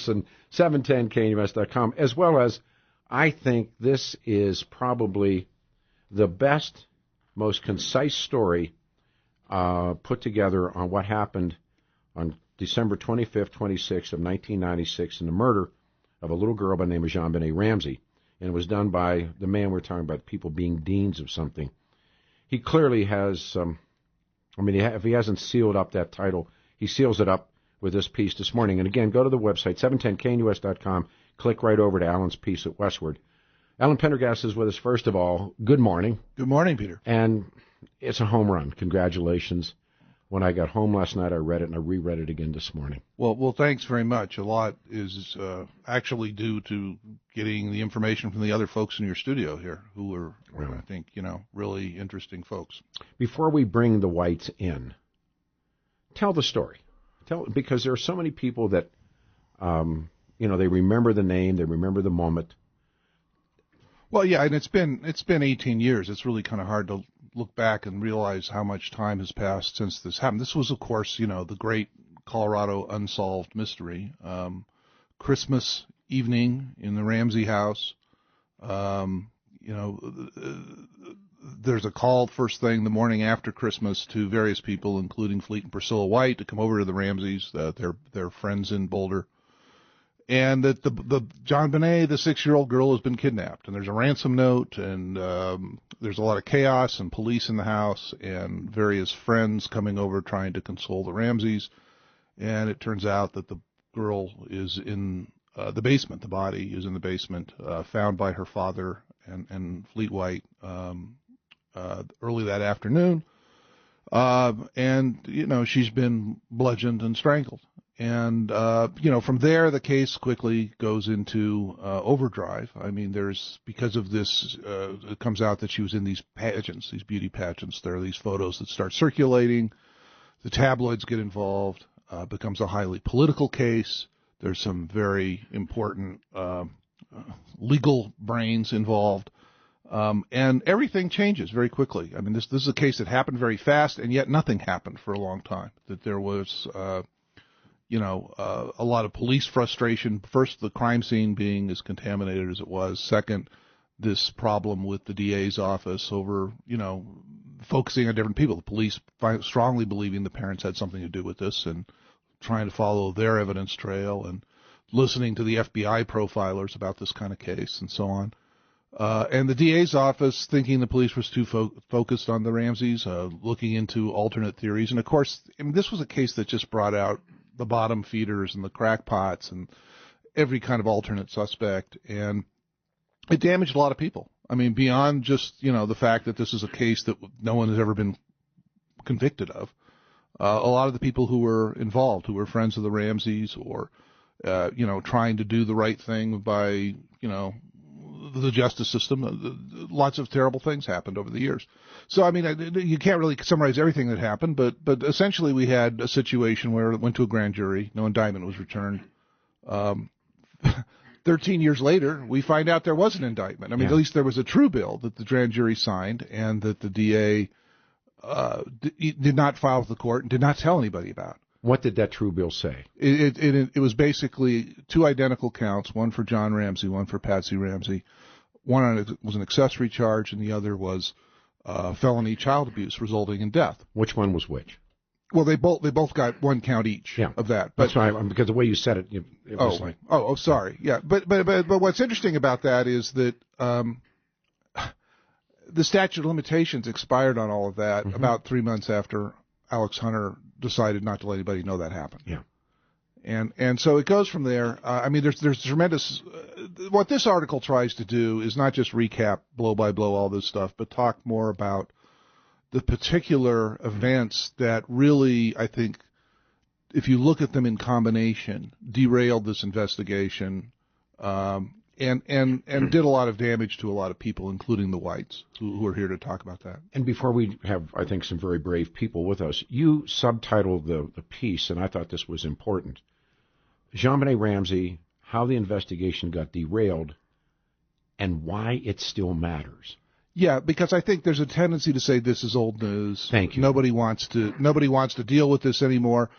and 710knus.com, as well as I think this is probably the best, most concise story put together on what happened on December 25th, 26th of 1996 in the murder of a little girl by the name of JonBenet Ramsey. And it was done by the man we're talking about, people being deans of something. He clearly has, if he hasn't sealed up that title, he seals it up with this piece this morning. And again, go to the website, 710knus.com, click right over to Alan's piece at Westward. Alan Pendergast is with us. First of all, good morning. Good morning, Peter. And it's a home run. Congratulations. When I got home last night, I read it, and I reread it again this morning. Well, thanks very much. A lot is actually due to getting the information from the other folks in your studio here, who are, I think, really interesting folks. Before we bring the whites in, tell the story. Because there are so many people that, they remember the name, they remember the moment. Well, yeah, and it's been 18 years. It's really kind of hard to look back and realize how much time has passed since this happened. This was, of course, the great Colorado unsolved mystery. Christmas evening in the Ramsey house. There's a call first thing the morning after Christmas to various people, including Fleet and Priscilla White, to come over to the Ramseys, their friends in Boulder. And that the JonBenet, the 6-year-old girl, has been kidnapped, and there's a ransom note, and there's a lot of chaos and police in the house, and various friends coming over trying to console the Ramseys. And it turns out that the girl is in the basement. The body is in the basement, found by her father and Fleet White early that afternoon. And she's been bludgeoned and strangled. And, from there, the case quickly goes into overdrive. I mean, because of this, it comes out that she was in these pageants, these beauty pageants. There are these photos that start circulating. The tabloids get involved. Becomes a highly political case. There's some very important legal brains involved. And everything changes very quickly. I mean, this is a case that happened very fast, and yet nothing happened for a long time. That there was a lot of police frustration. First, the crime scene being as contaminated as it was. Second, this problem with the DA's office over, focusing on different people. The police strongly believing the parents had something to do with this and trying to follow their evidence trail and listening to the FBI profilers about this kind of case and so on. And the DA's office thinking the police was too focused on the Ramseys, looking into alternate theories. And, of course, this was a case that just brought out the bottom feeders and the crackpots and every kind of alternate suspect, and it damaged a lot of people. I mean, beyond just, the fact that this is a case that no one has ever been convicted of. A lot of the people who were involved, who were friends of the Ramseys or, trying to do the right thing by, the justice system, lots of terrible things happened over the years. So, I mean, you can't really summarize everything that happened, but essentially we had a situation where it went to a grand jury, no indictment was returned. 13 years later, we find out there was an indictment. I mean, At least there was a true bill that the grand jury signed and that the DA did not file with the court and did not tell anybody about. What did that true bill say? It was basically two identical counts, one for John Ramsey, one for Patsy Ramsey. One was an accessory charge, and the other was felony child abuse resulting in death. Which one was which? Well, they both got one count each of that. But, that's right, because the way you said it, it was like... Oh, sorry. Yeah, but what's interesting about that is that the statute of limitations expired on all of that about 3 months after Alex Hunter decided not to let anybody know that happened. Yeah. And so it goes from there. I mean, there's tremendous. What this article tries to do is not just recap blow by blow all this stuff, but talk more about the particular events that really, I think, if you look at them in combination, derailed this investigation, and did a lot of damage to a lot of people, including the whites, who are here to talk about that. And before we have, I think, some very brave people with us, you subtitled the piece, and I thought this was important. JonBenet Ramsey, how the investigation got derailed, and why it still matters. Yeah, because I think there's a tendency to say this is old news. Thank you. Nobody wants to deal with this anymore.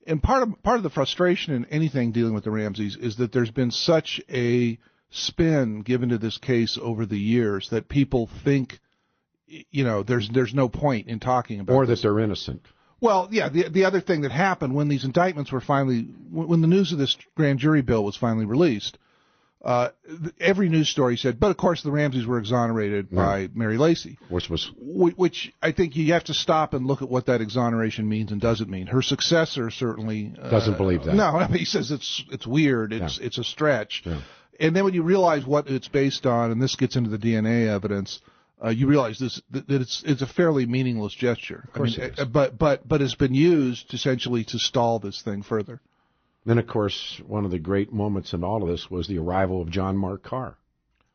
And part of the frustration in anything dealing with the Ramseys is that there's been such a spin given to this case over the years that people think, there's no point in talking about or this. that they're innocent. Well, yeah, the other thing that happened when these indictments were when the news of this grand jury bill was finally released, every news story said, but of course the Ramseys were exonerated by Mary Lacy. Which I think you have to stop and look at what that exoneration means and doesn't mean. Her successor certainly doesn't believe that. No, I mean, he says it's weird, it's a stretch. Yeah. And then when you realize what it's based on, and this gets into the DNA evidence, you realize that it's a fairly meaningless gesture. Of course it is. But it's been used essentially to stall this thing further. Then, of course, one of the great moments in all of this was the arrival of John Mark Carr.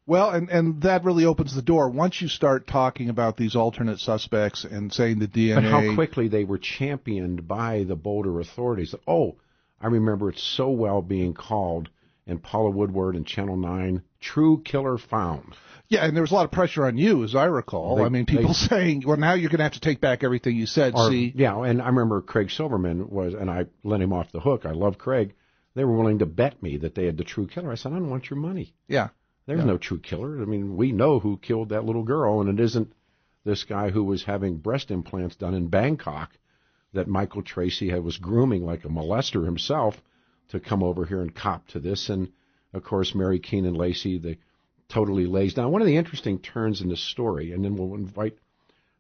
Well, and that really opens the door. Once you start talking about these alternate suspects and saying the DNA... But how quickly they were championed by the Boulder authorities. Oh, I remember it so well being called in Paula Woodward and Channel 9, True Killer Found. Yeah, and there was a lot of pressure on you, as I recall. People saying, well, now you're going to have to take back everything you said, see? Yeah, and I remember Craig Silverman and I let him off the hook. I love Craig. They were willing to bet me that they had the true killer. I said, I don't want your money. Yeah. There's no true killer. I mean, we know who killed that little girl, and it isn't this guy who was having breast implants done in Bangkok that Michael Tracy was grooming like a molester himself to come over here and cop to this. And, of course, Mary Keenan Lacy, totally lays down. One of the interesting turns in this story, and then we'll invite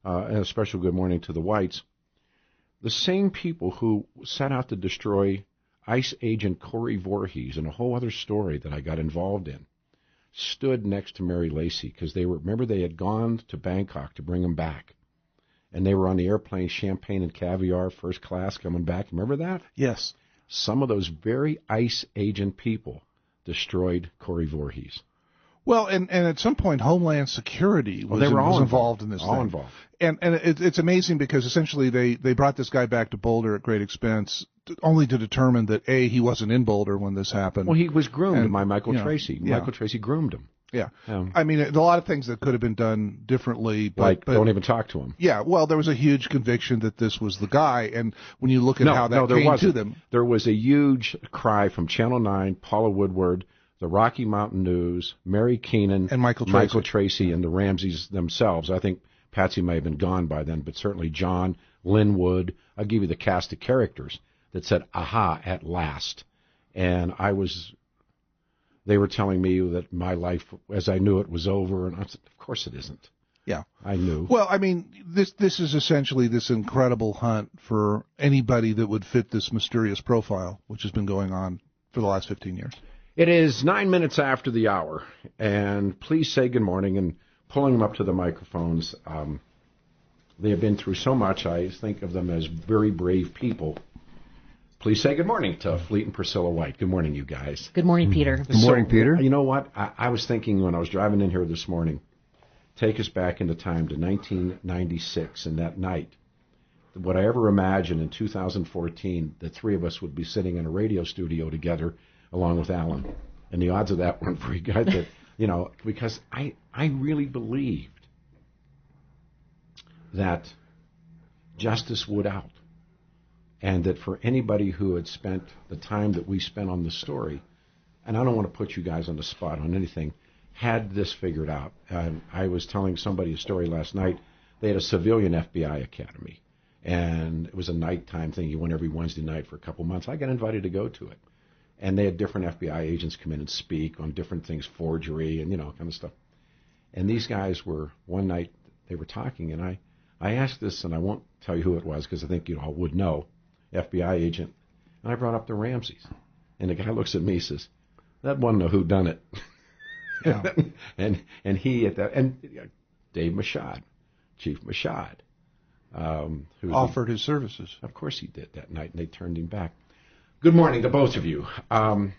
a special good morning to the Whites, the same people who set out to destroy ICE agent Corey Voorhees and a whole other story that I got involved in, stood next to Mary Lacy because they had gone to Bangkok to bring him back. And they were on the airplane, champagne and caviar, first class, coming back. Remember that? Yes. Some of those very ICE agent people destroyed Corey Voorhees. Well, and at some point, Homeland Security was involved in this thing. All involved. And it's amazing because essentially they brought this guy back to Boulder at great expense, only to determine that, A, he wasn't in Boulder when this happened. Well, he was groomed by Michael Tracy. Yeah. Michael Tracy groomed him. Yeah. I mean, a lot of things that could have been done differently. But don't even talk to him. Yeah, well, there was a huge conviction that this was the guy, and when you look at how that came to them. There was a huge cry from Channel 9, Paula Woodward, the Rocky Mountain News, Mary Keenan, and Michael Tracy, and the Ramseys themselves. I think Patsy may have been gone by then, but certainly John, Linwood. I'll give you the cast of characters that said, aha, at last. And they were telling me that my life, as I knew it, was over, and I said, of course it isn't. Yeah. I knew. Well, I mean, this is essentially this incredible hunt for anybody that would fit this mysterious profile, which has been going on for the last 15 years. It is 9 minutes after the hour, and please say good morning, and pulling them up to the microphones. They have been through so much, I think of them as very brave people. Please say good morning to Fleet and Priscilla White. Good morning, you guys. Good morning, Peter. Good morning, Peter. You know what? I was thinking when I was driving in here this morning, take us back into time to 1996 and that night. Would I ever imagine in 2014 the three of us would be sitting in a radio studio together along with Alan? And the odds of that weren't very good, because I really believed that justice would out. And that for anybody who had spent the time that we spent on the story, and I don't want to put you guys on the spot on anything, had this figured out. I was telling somebody a story last night. They had a civilian FBI academy, and it was a nighttime thing. You went every Wednesday night for a couple months. I got invited to go to it. And they had different FBI agents come in and speak on different things, forgery and, kind of stuff. And these guys one night, they were talking, and I asked this, and I won't tell you who it was because I think you all would know. FBI agent, and I brought up the Ramseys, and the guy looks at me and says, "That wasn't a whodunit." Yeah. and he at that, and Dave Mashad, Chief Mashad, who offered his services. Of course he did that night, and they turned him back. Good morning to both of you. I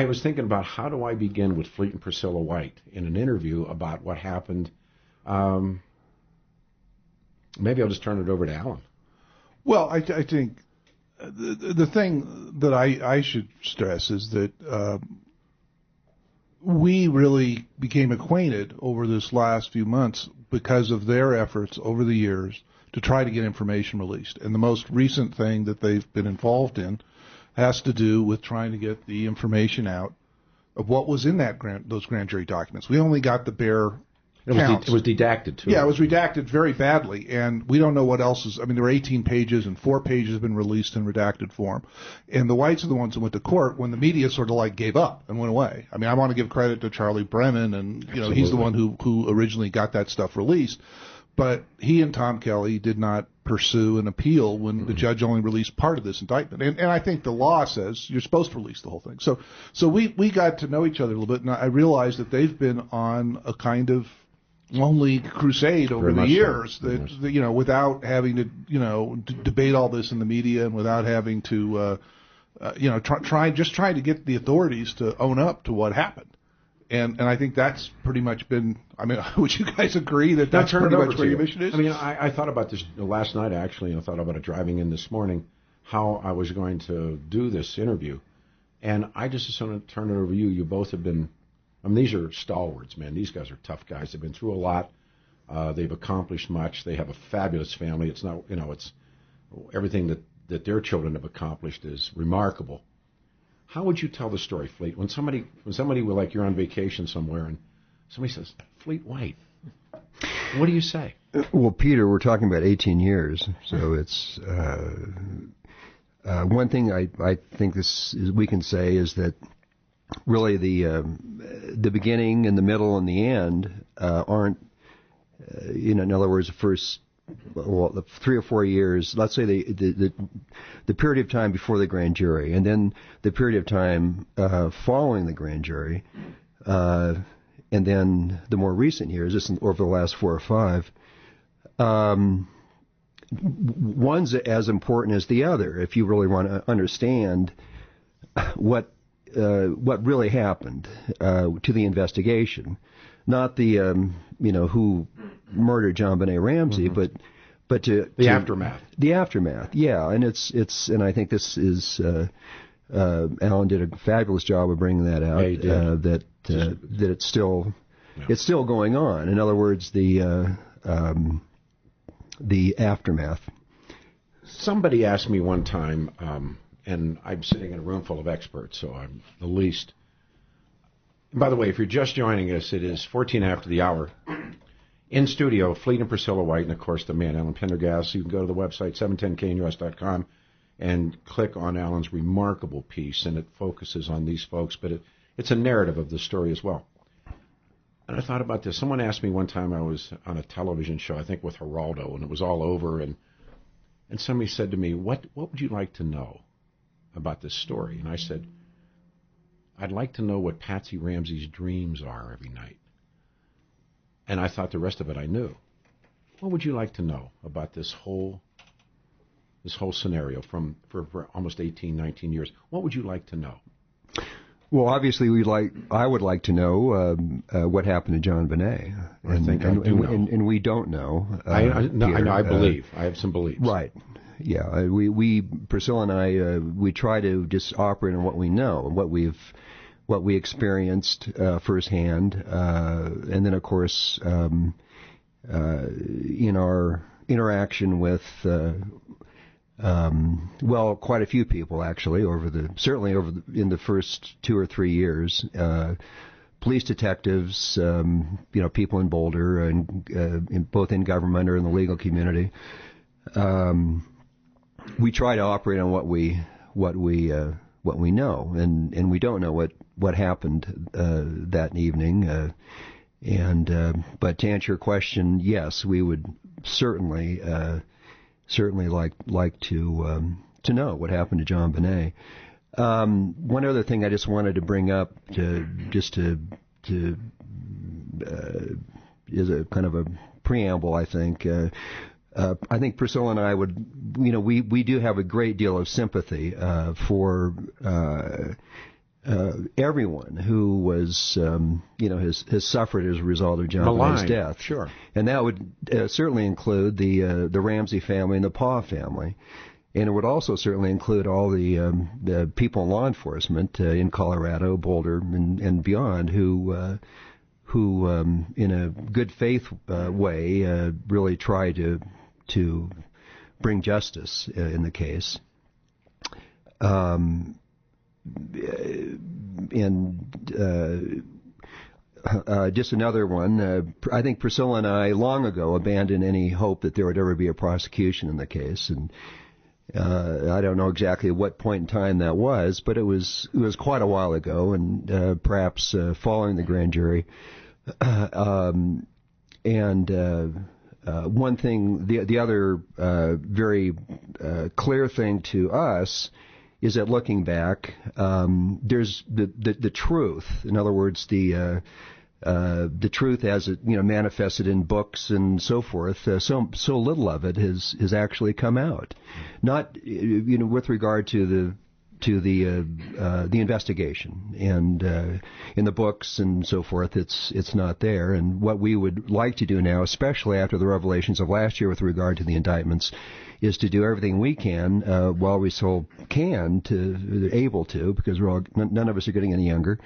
was thinking about how do I begin with Fleet and Priscilla White in an interview about what happened. Maybe I'll just turn it over to Alan. Well, I think the thing that I should stress is that we really became acquainted over this last few months because of their efforts over the years to try to get information released. And the most recent thing that they've been involved in has to do with trying to get the information out of what was in those grand jury documents. We only got the bare counts. It was redacted, too. Yeah, it was redacted very badly, and we don't know what else is. I mean, there were 18 pages, and 4 pages have been released in redacted form. And the Whites are the ones who went to court when the media sort of like gave up and went away. I mean, I want to give credit to Charlie Brennan, and he's the one who originally got that stuff released. But he and Tom Kelly did not pursue an appeal when the judge only released part of this indictment. And I think the law says you're supposed to release the whole thing. So we got to know each other a little bit, and I realized that they've been on a kind of lonely crusade over the years, that without having to debate all this in the media, and without having to trying to get the authorities to own up to what happened. And I think that's pretty much been, I mean, would you guys agree that that's pretty much where your mission is? I mean, I thought about this last night, actually, and I thought about it driving in this morning, how I was going to do this interview. And I just want to turn it over to you. You both have been, I mean, these are stalwarts, man. These guys are tough guys. They've been through a lot. They've accomplished much. They have a fabulous family. It's not, it's everything that their children have accomplished is remarkable. How would you tell the story, Fleet? When somebody will, like, you're on vacation somewhere and somebody says, Fleet White, what do you say? Well, Peter, we're talking about 18 years, so it's one thing I think we can say is that really the beginning and the middle and the end aren't, in other words, the first. Well, the 3 or 4 years, let's say the period of time before the grand jury, and then the period of time following the grand jury, and then the more recent years, just over the last 4 or 5, one's as important as the other. If you really want to understand what really happened to the investigation, not the who murdered John Benet Ramsey, but to the aftermath. The aftermath, yeah, and and I think this is Alan did a fabulous job of bringing that out. Yeah, he did. That it's still going on. In other words, the aftermath. Somebody asked me one time, and I'm sitting in a room full of experts, so I'm the least. And by the way, if you're just joining us, it is 14 after the hour. In studio, Fleet and Priscilla White, and of course the man, Alan Pendergast. You can go to the website, 710knus.com, and click on Alan's remarkable piece, and it focuses on these folks, but it's a narrative of the story as well. And I thought about this. Someone asked me one time, I was on a television show, I think with Geraldo, and it was all over, and somebody said to me, what would you like to know about this story? And I said, I'd like to know what Patsy Ramsey's dreams are every night. And I thought the rest of it I knew. What would you like to know about this whole scenario for almost 18, 19 years? What would you like to know? Well, obviously, I would like to know what happened to John Benet. And we don't know. I believe. I have some beliefs. Right. Yeah. We Priscilla and I, we try to just operate on what we know and what we experienced firsthand, and then, of course, in our interaction with, quite a few people actually in the first 2 or 3 years, police detectives, people in Boulder and both in government or in the legal community. We try to operate on what we know, and we don't know what happened that evening. But to answer your question, yes, we would certainly like to know what happened to John Benet. One other thing I just wanted to bring up, is a kind of a preamble, I think. I think Priscilla and I would, we do have a great deal of sympathy for everyone who was, has suffered as a result of John Benet's death. Sure. And that would certainly include the Ramsey family and the Paw family. And it would also certainly include all the people in law enforcement in Colorado, Boulder, and beyond who in a good faith way really try to bring justice in the case. Just another one. I think Priscilla and I long ago abandoned any hope that there would ever be a prosecution in the case, and I don't know exactly at what point in time that was, but it was quite a while ago, and perhaps following the grand jury. One thing, the other very clear thing to us is that looking back, there's the truth. In other words, the truth as it manifested in books and so forth. So little of it has actually come out. Not with regard to the investigation, and in the books and so forth, it's not there. And what we would like to do now, especially after the revelations of last year with regard to the indictments, is to do everything we can while we still can, able to, because none of us are getting any younger,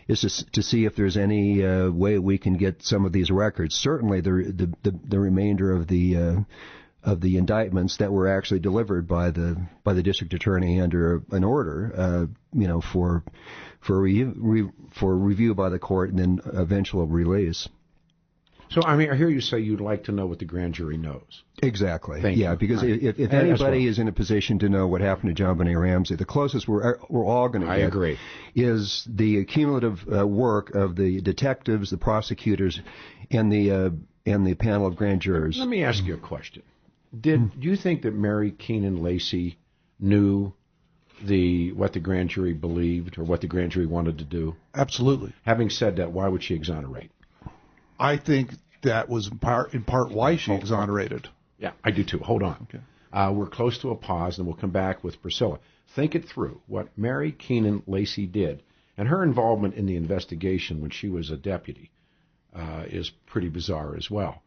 is to see if there's any way we can get some of these records. Certainly, the remainder of the indictments that were actually delivered by the district attorney under an order, for review by the court and then eventual release. So, I hear you say you'd like to know what the grand jury knows. Exactly. Thank you. Because if anybody is in a position to know what happened to John Benet Ramsey, the closest we're all going to get, I agree, is the cumulative work of the detectives, the prosecutors, and the panel of grand jurors. Let me ask you a question. Do you think that Mary Keenan Lacey knew what the grand jury believed or what the grand jury wanted to do? Absolutely. Having said that, why would she exonerate? I think that was in part why she exonerated. Yeah, I do too. Hold on. Okay. We're close to a pause, and we'll come back with Priscilla. Think it through. What Mary Keenan Lacey did, and her involvement in the investigation when she was a deputy, is pretty bizarre as well.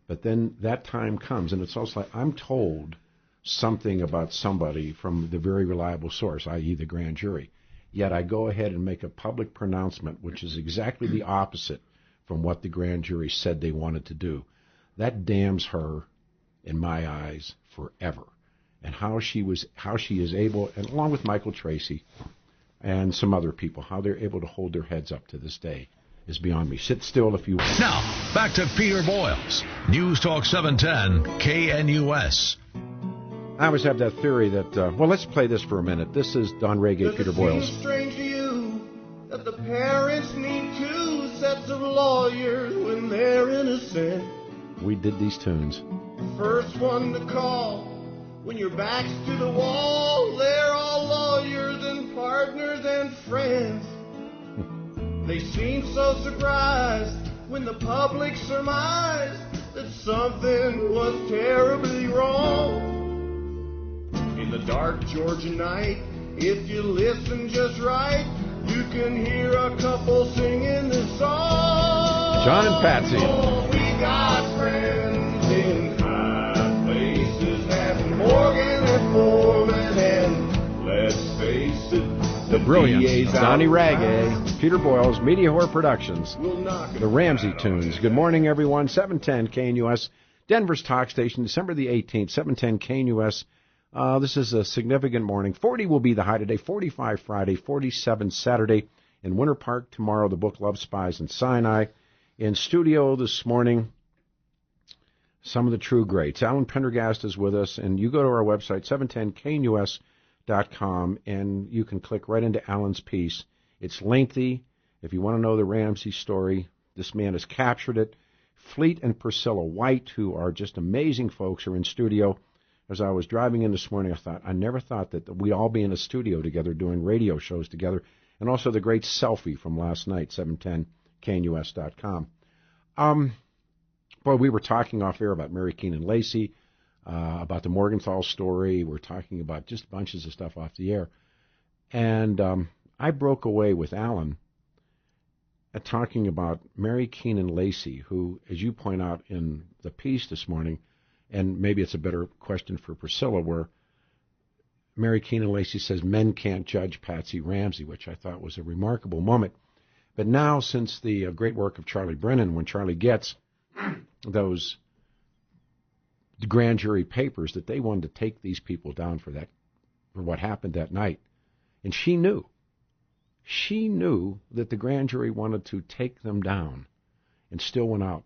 But then that time comes, and it's also like I'm told something about somebody from the very reliable source, i.e. the grand jury, yet I go ahead and make a public pronouncement, which is exactly the opposite from what the grand jury said they wanted to do. That damns her, in my eyes, forever. And how she is able, and along with Michael Tracy and some other people, how they're able to hold their heads up to this day is beyond me. Sit still if you want. Now, back to Peter Boyles. News Talk 710 KNUS. I always have that theory that, let's play this for a minute. This is Don Reggae, Peter Boyles. Does it seem strange to you that the parents need two sets of lawyers when they're innocent? We did these tunes. First one to call when your back's to the wall. They're all lawyers and partners and friends. They seem so surprised when the public surmised that something was terribly wrong. In the dark Georgia night, if you listen just right, you can hear a couple singing this song. John and Patsy. Oh, we got friends in high places, having Morgan and Foreman, and let's face it, The brilliance DA's of Donnie outside. Ragay, Peter Boyles, Media Horror Productions, We'll knock it the Ramsey right tunes. out. Good morning, everyone. 710 KNUS, Denver's talk station, December the 18th, 710 KNUS. This is a significant morning. 40 will be the high today, 45 Friday, 47 Saturday. In Winter Park tomorrow, the book Love, Spies, and Sinai. In studio this morning, some of the true greats. Alan Pendergast is with us, and you go to our website, 710knus.com, and you can click right into Alan's piece. It's lengthy. If you want to know the Ramsey story, this man has captured it. Fleet and Priscilla White, who are just amazing folks, are in studio. As I was driving in this morning, I never thought that we'd all be in a studio together doing radio shows together. And also the great selfie from last night, 710knus.com. We were talking off air about Mary Keenan Lacey, about the Morgenthau story. We're talking about just bunches of stuff off the air. And I broke away with Alan talking about Mary Keenan Lacey, who, as you point out in the piece this morning, and maybe it's a better question for Priscilla, where Mary Keenan Lacey says men can't judge Patsy Ramsey, which I thought was a remarkable moment. But now, since the great work of Charlie Brennan, when Charlie gets those grand jury papers that they wanted to take these people down for what happened that night. And she knew that the grand jury wanted to take them down and still went out.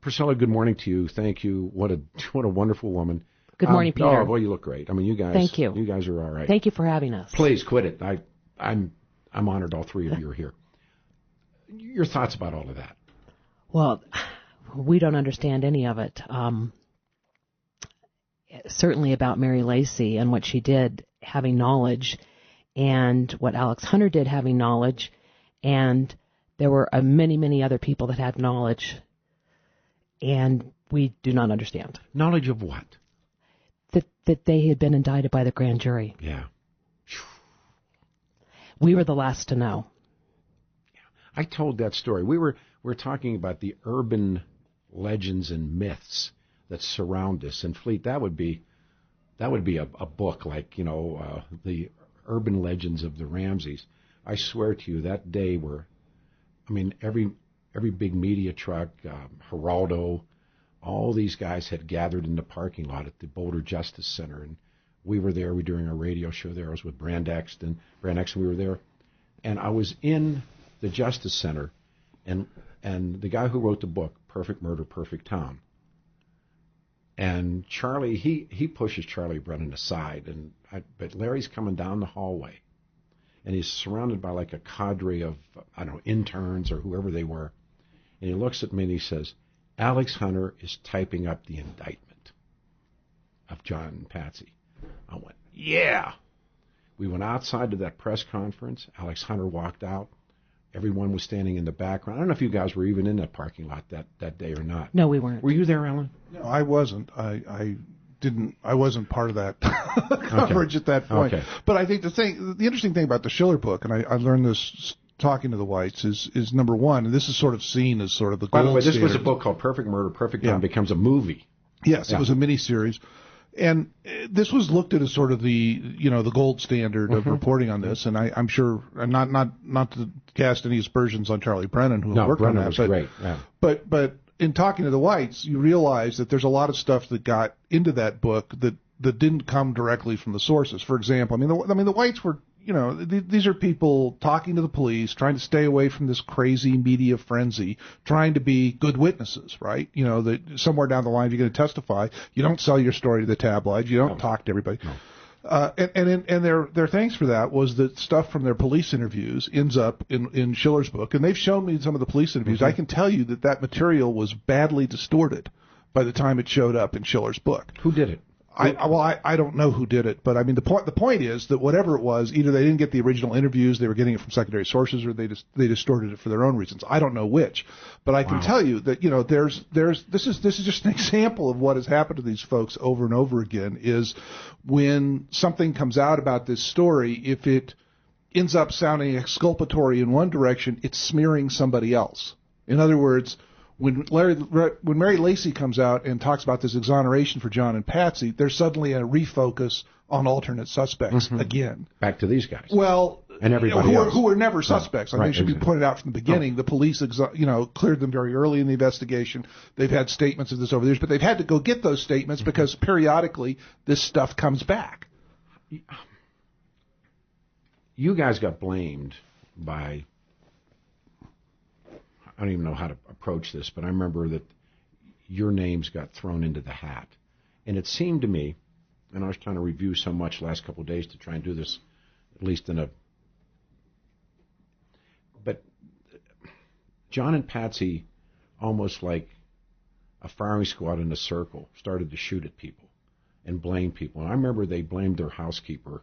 Priscilla, good morning to you. Thank you. What a wonderful woman. Good morning, Peter. Oh, well, you look great. I mean, you guys. Thank you. You guys are all right. Thank you for having us. Please quit it. I'm honored all three of you are here. Your thoughts about all of that? Well, we don't understand any of it. Certainly about Mary Lacy and what she did, having knowledge, and what Alex Hunter did, having knowledge, and there were many, many other people that had knowledge, and we do not understand. Knowledge of what? That they had been indicted by the grand jury. Yeah. We were the last to know. I told that story. We're talking about the urban legends and myths that surround us. And Fleet, that would be a book like, the urban legends of the Ramseys. I swear to you, that day every big media truck, Geraldo, all these guys had gathered in the parking lot at the Boulder Justice Center, and we were there. We were doing a radio show there. I was with Brand X, and we were there. And I was in the Justice Center, and the guy who wrote the book, Perfect Murder, Perfect Town, and Charlie, he pushes Charlie Brennan aside, but Larry's coming down the hallway, and he's surrounded by like a cadre of, interns or whoever they were, and he looks at me and he says, Alex Hunter is typing up the indictment of John and Patsy. I went, yeah. We went outside to that press conference. Alex Hunter walked out. Everyone was standing in the background. I don't know if you guys were even in that parking lot that day or not. No, we weren't. Were you there, Ellen? No, I wasn't. I wasn't part of that coverage at that point. Okay. But I think the interesting thing about the Schiller book, and I learned this talking to the Whites, is number one, and this is sort of seen as sort of the gold standard. By the way, this was a book called Perfect Murder, Perfect Town, becomes a movie. Yes, it was a miniseries. And this was looked at as sort of the gold standard of reporting on this, and I'm sure, not to cast any aspersions on Charlie Brennan, who worked Brennan on that. Was great. Yeah. But in talking to the Whites, you realize that there's a lot of stuff that got into that book that didn't come directly from the sources. For example, the Whites were, these are people talking to the police, trying to stay away from this crazy media frenzy, trying to be good witnesses, right? That somewhere down the line, if you're going to testify, you don't sell your story to the tabloids, you don't talk to everybody. No. And their thanks for that was that stuff from their police interviews ends up in Schiller's book, and they've shown me some of the police interviews. Mm-hmm. I can tell you that material was badly distorted by the time it showed up in Schiller's book. Who did it? I don't know who did it, but the point is that whatever it was, either they didn't get the original interviews, they were getting it from secondary sources, or they distorted it for their own reasons. I don't know which, but I can tell you that this is just an example of what has happened to these folks over and over again. Is when something comes out about this story, if it ends up sounding exculpatory in one direction, it's smearing somebody else. In other words, when Mary Lacy comes out and talks about this exoneration for John and Patsy, there's suddenly a refocus on alternate suspects again. Back to these guys. Well, and everybody else. Who were never suspects. It should be pointed out from the beginning. The police, cleared them very early in the investigation. They've had statements of this over the years, but they've had to go get those statements because periodically this stuff comes back. You guys got blamed by, I don't even know how to approach this, but I remember that your names got thrown into the hat. And it seemed to me, and I was trying to review so much the last couple of days to try and do this, at least but John and Patsy, almost like a firing squad in a circle, started to shoot at people and blame people. And I remember they blamed their housekeeper,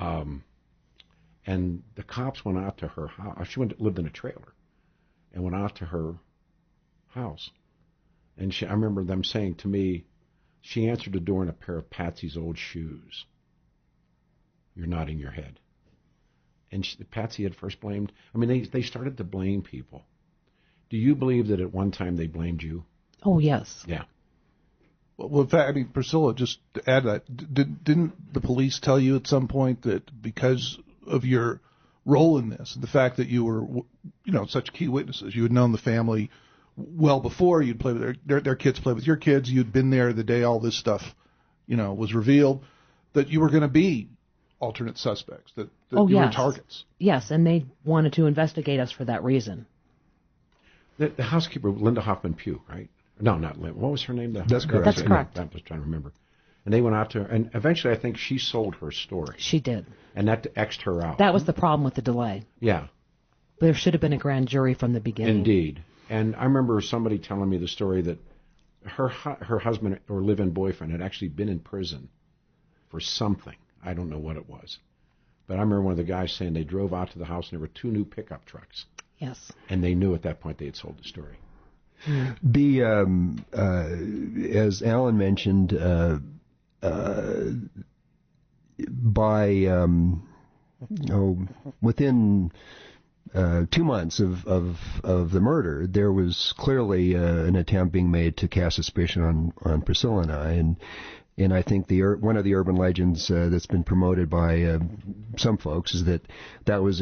and the cops went out to her house. She lived in a trailer. And went out to her house. And I remember them saying to me, she answered the door in a pair of Patsy's old shoes. You're nodding your head. And Patsy had first blamed. They started to blame people. Do you believe that at one time they blamed you? Oh, yes. Yeah. Well, in fact, Priscilla, just to add that, didn't the police tell you at some point that because of your role in this, the fact that you were, such key witnesses, you had known the family well before you'd play with their kids, play with your kids. You'd been there the day all this stuff, was revealed, that you were going to be alternate suspects, that you were targets. Yes, and they wanted to investigate us for that reason. The housekeeper, Linda Hoffman Pugh, right? No, not Linda. What was her name? That's correct. That's correct. I'm just trying to remember. And they went out to her, and eventually I think she sold her story. She did. And that X'd her out. That was the problem with the delay. Yeah. There should have been a grand jury from the beginning. Indeed. And I remember somebody telling me the story that her husband or live-in boyfriend had actually been in prison for something. I don't know what it was. But I remember one of the guys saying they drove out to the house and there were 2 new pickup trucks. Yes. And they knew at that point they had sold the story. As Alan mentioned, within 2 months of the murder, there was clearly an attempt being made to cast suspicion on Priscilla and I, and I think one of the urban legends that's been promoted by some folks is that was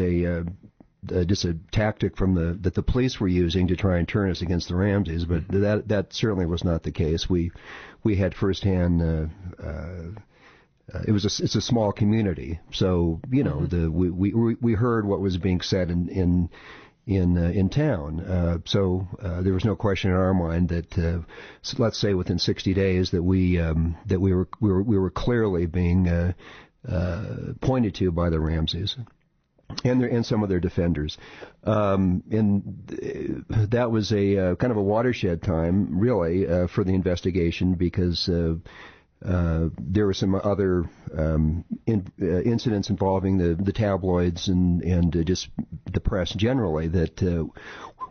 just a tactic that the police were using to try and turn us against the Ramseys, but that certainly was not the case. We had firsthand. It's a small community, so we heard what was being said in town. So there was no question in our mind that let's say within 60 days that we were clearly being pointed to by the Ramseys and some of their defenders. And that was a kind of a watershed time, really, for the investigation because. There were some other incidents involving the tabloids and just the press generally that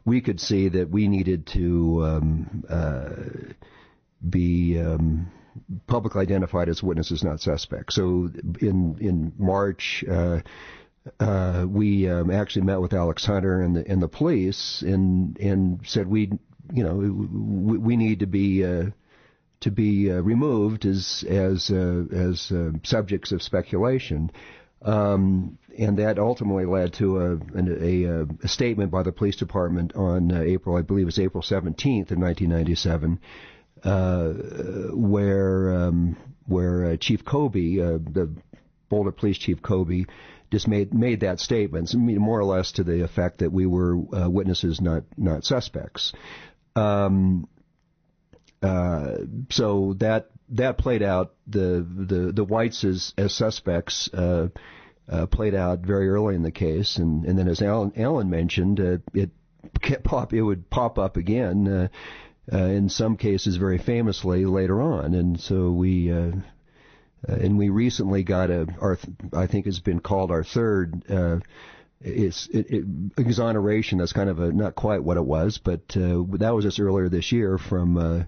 we could see that we needed to be publicly identified as witnesses, not suspects. So in March, we actually met with Alex Hunter and the police and said we need to be removed as subjects of speculation, and that ultimately led to a statement by the police department on April 17th of 1997, where Chief Kobe, the Boulder Police Chief Kobe, just made that statement, more or less to the effect that we were witnesses, not suspects. So that played out. The whites as suspects played out very early in the case, and then as Alan mentioned, it would pop up again in some cases very famously later on, and so we recently got I think it's been called our third. Exoneration. That's kind of not quite what it was, but that was just earlier this year from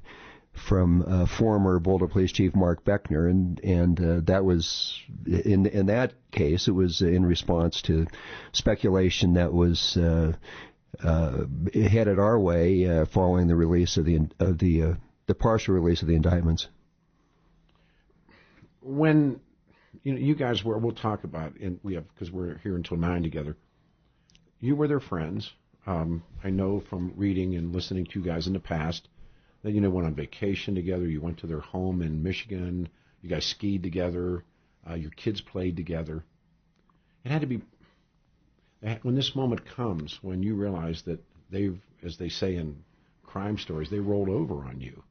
former Boulder Police Chief Mark Beckner, and that was in that case it was in response to speculation that was headed our way following the release of the partial release of the indictments. When you guys we'll talk about, and because we're here until 9 together. You were their friends. I know from reading and listening to you guys in the past that went on vacation together. You went to their home in Michigan. You guys skied together. Your kids played together. It had to be when this moment comes when you realize that they've, as they say in crime stories, they rolled over on you.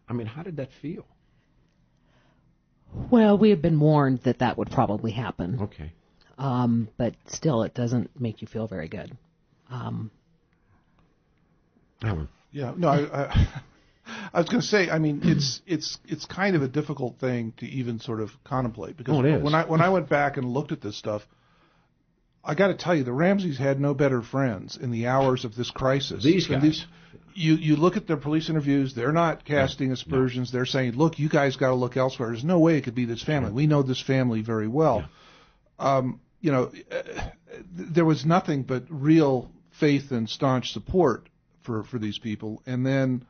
I mean, how did that feel? Well, we had been warned that would probably happen. Okay. But still, it doesn't make you feel very good. Yeah, no, I was going to say, I mean, it's kind of a difficult thing to even sort of contemplate because when I went back and looked at this stuff, I got to tell you, the Ramseys had no better friends in the hours of this crisis. These guys. You look at their police interviews, they're not casting aspersions. No. They're saying, look, you guys got to look elsewhere. There's no way it could be this family. We know this family very well. Yeah. There was nothing but real faith and staunch support for these people. And then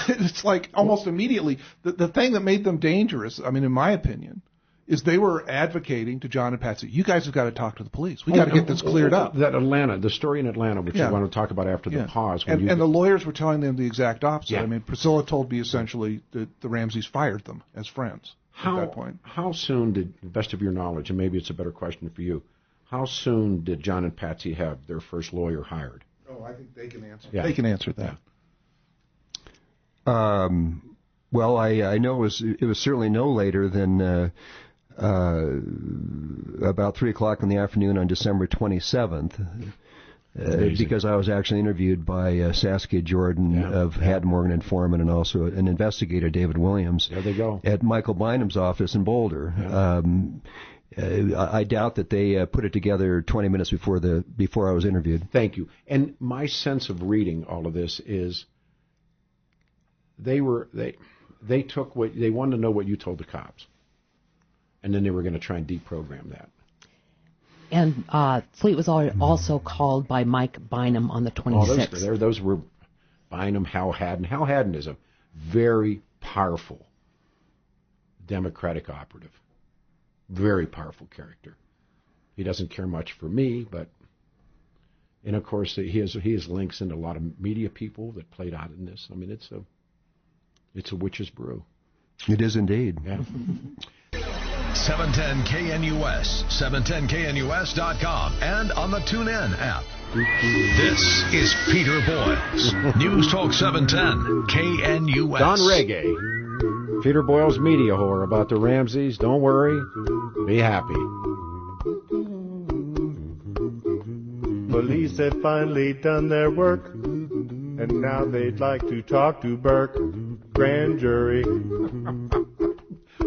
it's like almost immediately, the thing that made them dangerous, I mean, in my opinion, is they were advocating to John and Patsy, you guys have got to talk to the police. We got to get this cleared up. The story in Atlanta, which I want to talk about after the pause. And the lawyers were telling them the exact opposite. Yeah. I mean, Priscilla told me essentially that the Ramseys fired them as friends at that point. How soon did, best of your knowledge, and maybe it's a better question for you, how soon did John and Patsy have their first lawyer hired? Oh, I think they can answer. Yeah. They can answer that. Well, I know it was certainly no later than about 3 o'clock in the afternoon on December 27th, because I was actually interviewed by Saskia Jordan of Haddon Morgan and Foreman, and also an investigator, David Williams, there they go, at Michael Bynum's office in Boulder. Yeah. I doubt that they put it together 20 minutes before I was interviewed. Thank you. And my sense of reading all of this is they took what they wanted to know what you told the cops, and then they were going to try and deprogram that. And Fleet was also called by Mike Bynum on the 26th. Oh, those were Bynum, Hal Haddon. Hal Haddon is a very powerful Democratic operative. Very powerful character. He doesn't care much for me, and of course he has links into a lot of media people that played out in this. I mean, it's a witch's brew. It is indeed. Yeah. 710 KNUS, 710KNUS.com, and on the TuneIn app. This is Peter Boyles, News Talk 710 KNUS. Don Reggae. Peter Boyles' media whore about the Ramseys. Don't worry. Be happy. Police had finally done their work, and now they'd like to talk to Burke. Grand jury.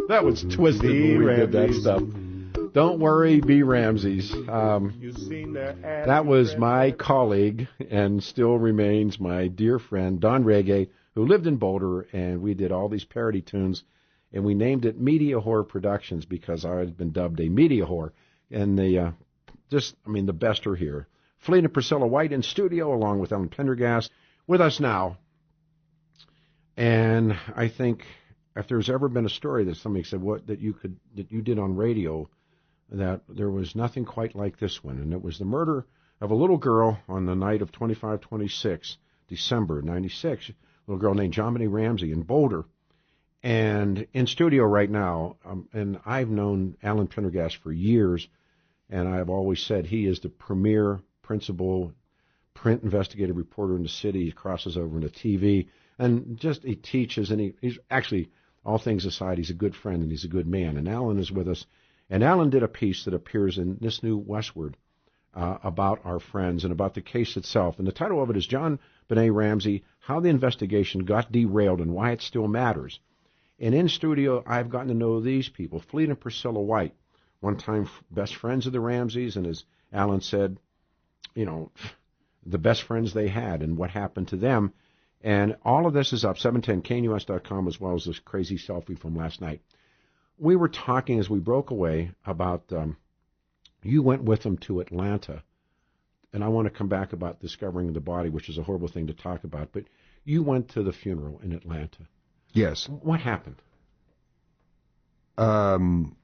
That was twisted when we did that stuff. Don't worry, be Ramseys. That was my colleague and still remains my dear friend, Don Reggae, who lived in Boulder, and we did all these parody tunes, and we named it Media Whore Productions because I had been dubbed a media whore. And the best are here. Fleet and Priscilla White in studio, along with Ellen Pendergast, with us now. And I think if there's ever been a story that somebody said that you did on radio, that there was nothing quite like this one, and it was the murder of a little girl on the night of 25-26, December 96. Little girl named JonBenet Ramsey in Boulder. And in studio right now, and I've known Alan Pendergast for years, and I've always said he is the premier principal print investigative reporter in the city. He crosses over into TV, and just he teaches, and he's actually, all things aside, he's a good friend and he's a good man. And Alan is with us. And Alan did a piece that appears in this new Westward about our friends and about the case itself. And the title of it is JonBenet Ramsey, How the Investigation Got Derailed and Why It Still Matters. And in studio, I've gotten to know these people, Fleet and Priscilla White, one time best friends of the Ramseys, and as Alan said, the best friends they had and what happened to them. And all of this is up, 710KNUS.com, as well as this crazy selfie from last night. We were talking as we broke away about you went with them to Atlanta, and I want to come back about discovering the body, which is a horrible thing to talk about, but you went to the funeral in Atlanta. Yes. What happened? Well,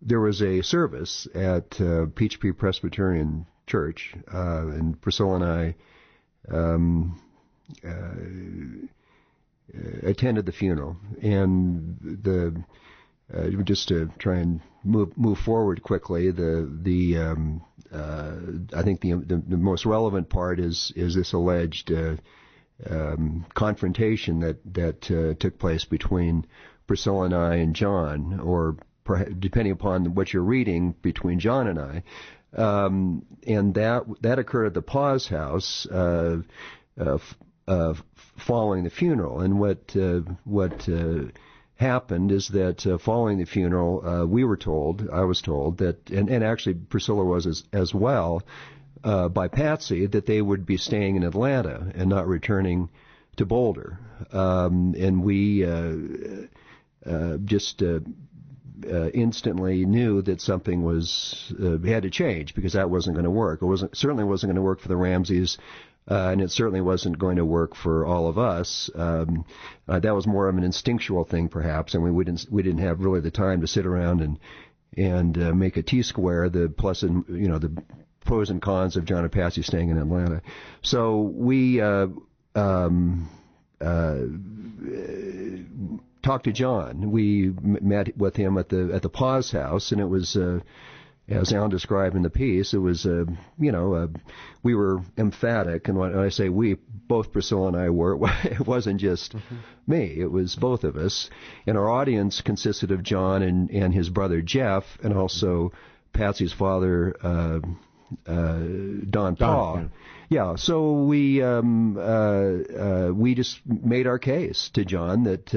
there was a service at Pbpfpw1 Church, and Priscilla and I attended the funeral. And just to try and move forward quickly, I think the most relevant part is this alleged confrontation that took place between Priscilla and I and John, or depending upon what you're reading, between John and I, and that occurred at the Paz House following the funeral. And what happened is that following the funeral, I was told that, and actually Priscilla was as well, by Patsy, that they would be staying in Atlanta and not returning to Boulder. And we just instantly knew that something had to change, because that wasn't going to work. Certainly wasn't going to work for the Ramseys. and it certainly wasn't going to work for all of us. That was more of an instinctual thing, perhaps, and we didn't have really the time to sit around and make a T-square, the plus and the pros and cons of John and Patsy staying in Atlanta. So we talked to John. We met with him at the Paz house, and it was, as Alan described in the piece, it was, we were emphatic, and when I say we, both Priscilla and I were. It wasn't just me; it was both of us. And our audience consisted of John and his brother Jeff, and also Patsy's father, Don Paul. Yeah, so we just made our case to John that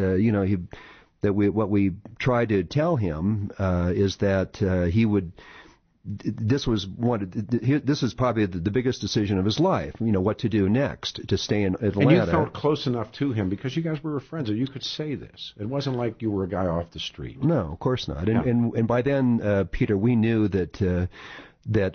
what we tried to tell him is that he would. This is probably the biggest decision of his life. What to do next, to stay in Atlanta. And you felt close enough to him because you guys were friends, and you could say this. It wasn't like you were a guy off the street. No, of course not. And by then, Peter, we knew that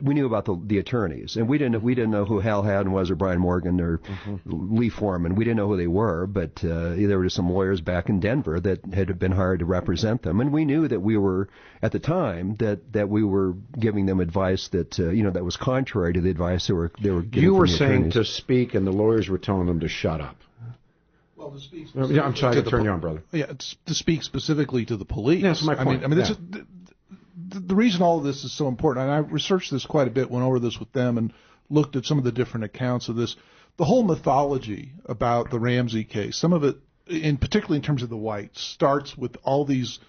we knew about the attorneys, and we didn't know who Hal Haddon was or Brian Morgan or Lee Foreman. We didn't know who they were, but there were just some lawyers back in Denver that had been hired to represent them, and we knew that we were at the time that we were giving them advice that that was contrary to the advice they were giving. You were from the saying attorneys. to speak, and the lawyers were telling them to shut up. Well, to speak Yeah, I'm sorry to turn you on, brother. Yeah, it's to speak specifically to the police. That's my point. I mean, the reason all of this is so important, and I researched this quite a bit, went over this with them, and looked at some of the different accounts of this. The whole mythology about the Ramsey case, some of it, particularly in terms of the whites, starts with all these,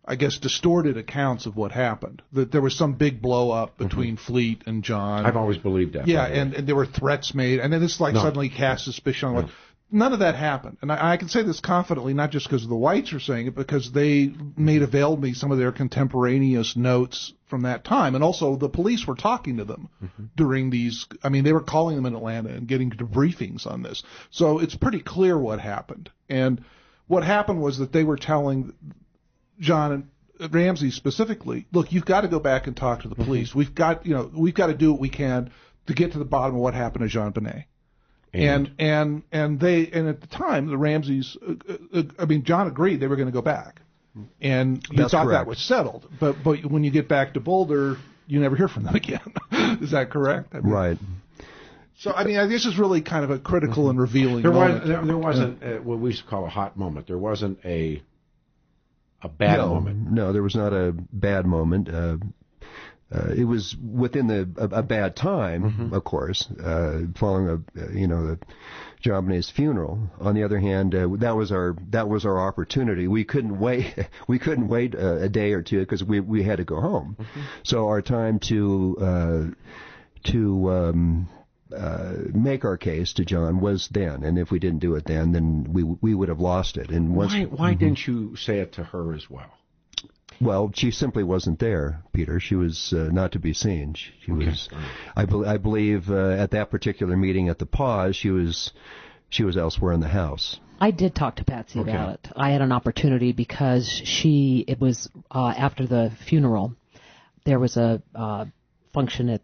I guess, distorted accounts of what happened. That there was some big blow up between Fleet and John. I've always believed that. Yeah, and there were threats made, and then this suddenly cast suspicion on what. None of that happened. And I can say this confidently, not just because the whites are saying it, because they availed me some of their contemporaneous notes from that time. And also the police were talking to them during these. I mean, they were calling them in Atlanta and getting debriefings on this. So it's pretty clear what happened. And what happened was that they were telling John and Ramsey specifically, look, you've got to go back and talk to the police. We've got to do what we can to get to the bottom of what happened to Jean Benet. And at the time, the Ramseys, John agreed they were going to go back, and you thought that was settled. But when you get back to Boulder, you never hear from them again. Is that correct? Right. So this is really kind of a critical and revealing moment. There wasn't what we used to call a hot moment. There wasn't a bad moment. No, there was not a bad moment. It was within a bad time, of course, following the John Benet's funeral. On the other hand, that was our opportunity. We couldn't wait. We couldn't wait a day or two because we had to go home. So our time to make our case to John was then, and if we didn't do it then we would have lost it. And why didn't you say it to her as well? Well, she simply wasn't there, Peter. She was not to be seen. She was. I believe at that particular meeting at the Pause, she was elsewhere in the house. I did talk to Patsy about it. I had an opportunity because it was after the funeral. There was a function at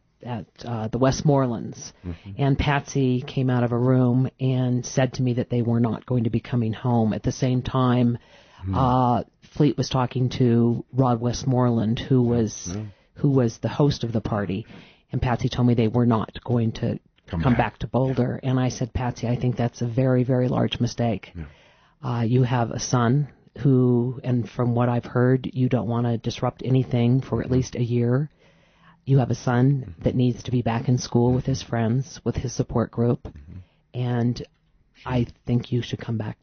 the Westmorelands, and Patsy came out of a room and said to me that they were not going to be coming home. At the same time, Fleet was talking to Rod Westmoreland, who was the host of the party, and Patsy told me they were not going to come back to Boulder. And I said, Patsy, I think that's a very, very large mistake. Yeah. You have a son who, and from what I've heard, you don't want to disrupt anything for at least a year. You have a son that needs to be back in school with his friends, with his support group, and I think you should come back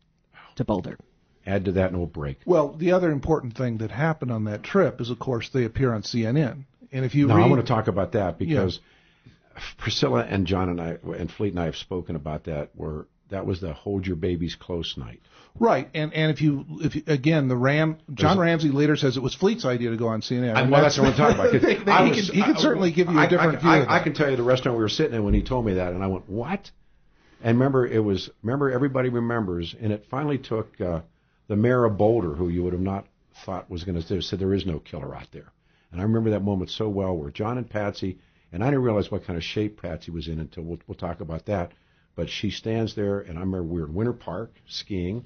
to Boulder. Add to that and we'll break. Well, the other important thing that happened on that trip is, of course, they appear on CNN. And if you I want to talk about that because Priscilla and John and I and Fleet and I have spoken about that. That was the hold your babies close night. Right, and if you again, John Ramsey later says it was Fleet's idea to go on CNN. Well, that's what I'm talking about. He can certainly give you a different view. I can tell you the restaurant we were sitting in when he told me that, and I went, what? And remember, everybody remembers, and it finally took the mayor of Boulder, who you would have not thought was going to say there is no killer out there. And I remember that moment so well where John and Patsy, and I didn't realize what kind of shape Patsy was in until we'll talk about that, But she stands there, and I remember we were in Winter Park skiing,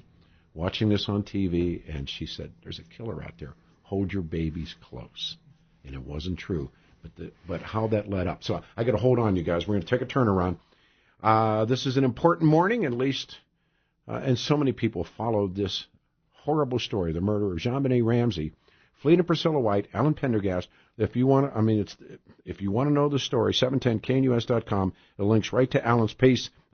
watching this on TV, and she said, "There's a killer out there. Hold your babies close." And it wasn't true. But how that led up. So I got to hold on, you guys. We're going to take a turnaround. This is an important morning, at least, and so many people followed this horrible story, the murder of JonBenet Ramsey, Fleet and Priscilla White, Alan Pendergast. If you want to, if you want to know the story, 710knus.com. It links right to Alan's piece.